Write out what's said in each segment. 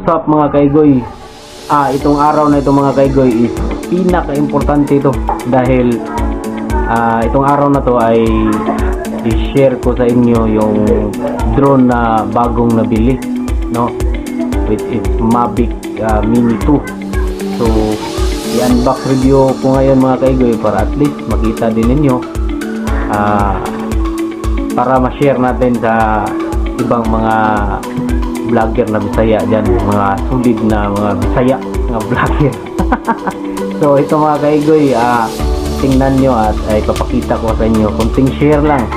up mga kaigoy? Itong araw na ito mga kaigoy is pinaka-importante ito dahil itong araw na to ay i-share ko sa inyo yung drone na bagong nabili, no, which is Mavic Mini 2. So i-unbox review ko ngayon mga kaigoy para at least makita din ninyo, para ma-share natin sa ibang mga vlogger na Bisaya dyan, mga solid na mga Bisaya mga vlogger. So ito mga kaigoy, tingnan nyo at ipapakita ko sa inyo, kunting share lang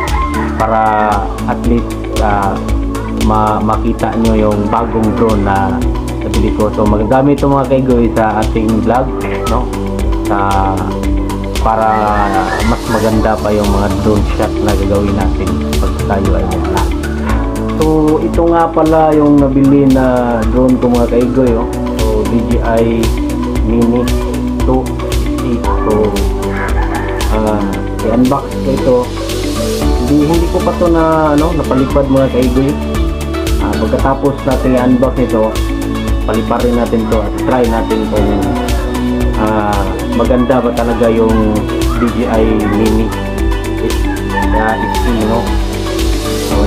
para at least makita nyo yung bagong drone na nabili ko. So magagamit ito mga kaigoy sa ating vlog, no, para mas maganda pa yung mga drone shot na gagawin natin pag tayo ay mag-vlog. So ito nga pala yung nabili na drone ko mga kaigoy, oh. So DJI Mini 2. So i-unbox ko ito. Hindi ko pa to na napalipad mga kaigoy. Pagkatapos natin i-unbox ito, paliparin natin to at try natin kung maganda ba talaga yung DJI Mini XE, no?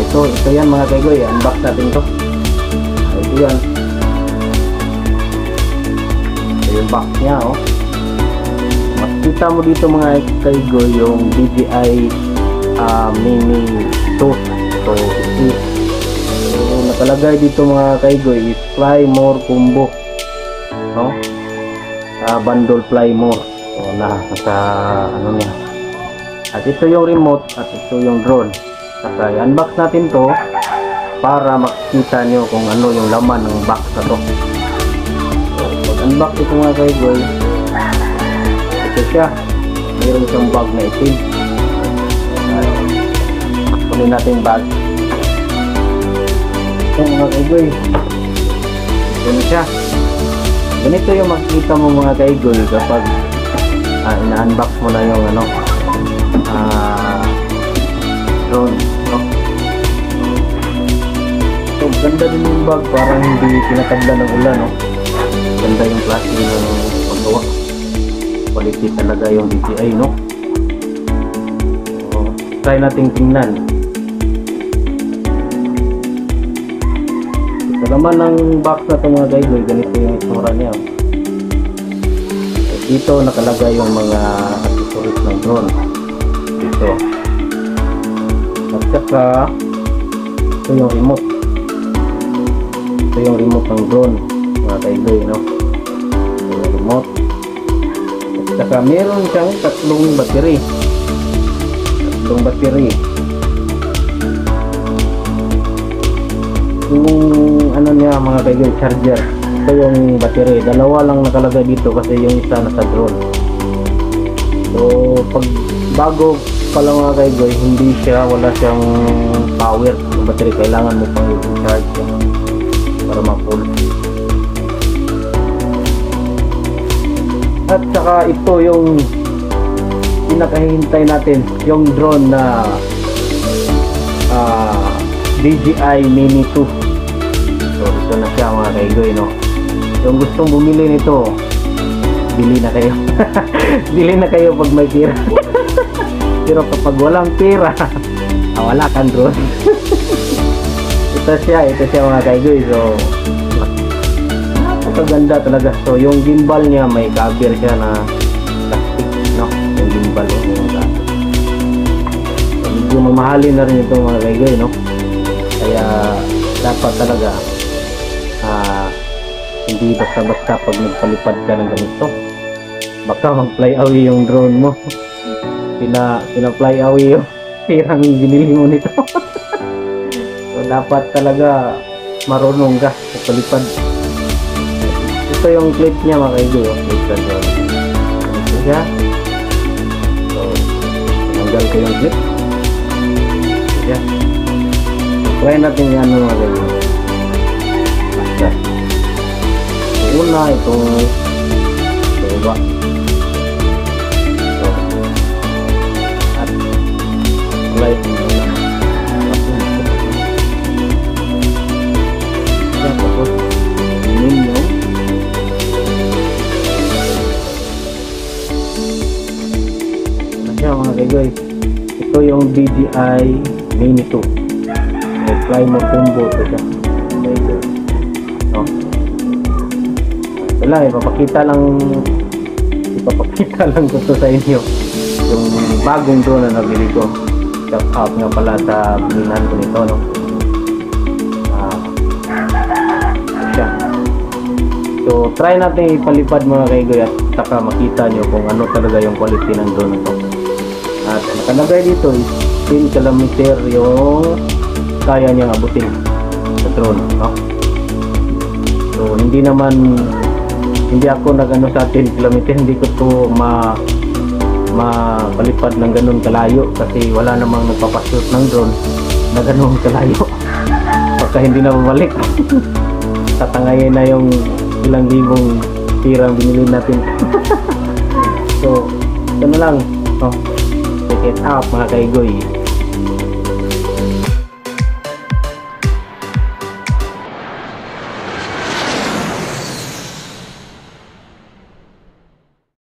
So ito yan mga kaigoy, unbox natin to. Ito yan, ito yung box nya, oh. Makikita mo dito mga kaigoy yung DJI Mini 2. So nakalagay dito mga kaigoy is Fly More Combo, no? Bundle Fly More. So nasa niya. At ito yung remote at ito yung drone. Saka i-unbox natin to para makikita nyo kung ano yung laman ng box na to. So pag unbox ito mga kaigoy, ito siya, mayroon siyang bag na itim. Kunin natin bag. Ito mga kaigoy, ito na siya. Ganito yung makikita mo mga kaigoy kapag ina-unbox mo na yung drone, no? So ganda din yung bag, parang hindi tinatabla ng ulan, no? Ganda yung plastic ng paggawa, quality talaga yung DJI, no? So try nating tingnan. Ito naman ang box na ito mga kaigoy, ganito yung itsura niya. So, dito nakalagay yung mga accessories ng drone dito. At saka ito yung remote. Ito yung remote ng drone mga kaigoy, no? Ito yung remote. At saka meron siyang tatlong battery. Yung niya mga kaigoy, charger. Ito yung battery. Dalawa lang nakalagay dito kasi yung isa nasa drone. So pag bago pala mga kaigoy, wala siyang power yung battery, kailangan mo pang i-charge para ma-full. At saka ito yung pinakahihintay natin, yung drone na DJI Mini 2. So ito na siya mga kaigoy, no? Yung gustong bumili nito, bili na kayo. Bili na kayo pag may pera. Pero kapag walang pera, wala kang drone. ito siya mga kaigoy. So napakaganda talaga. So yung gimbal niya, may cover siya na plastic, no? Yung gimbal yung plastic. So medyo mamahalin na rin ito mga kaigoy, no? Kaya dapat talaga hindi basta-basta pag nagpalipad ka ng ganito, baka mag-fly away yung drone mo. Pina-fly away yung pirang binili mo nito. So dapat talaga marunong ka magpalipad. Ito yung clip niya mga kaigoy, ito siya. So tinanggal ko yung clip. Ito siya. Try natin yan mga kaigoy. Basta una itong baba. So at light na tapos yung DJI Mini 2. May fly mode combo to siya. Okay. No? Wala, ipapakita lang ko to sa inyo. Yung bagong drone na nabili ko. Shout out nga pala sa binilan ko nito, no? Siya. So, try natin ipalipad mga kaigoy at saka makita nyo kung ano talaga yung quality ng drone na to. At nakalagay dito is 10 kilometer yung kaya niyang abutin sa drone, no? So, hindi ako nagano sa 10 kilometer, hindi ko to mapalipad ng ganun kalayo kasi wala namang nagpapashoot ng drone na ganun kalayo. Baka hindi na babalik. Tatangayin na yung ilang libong tirang binili natin. So, ito na lang, no? Check it out mga kaigoy.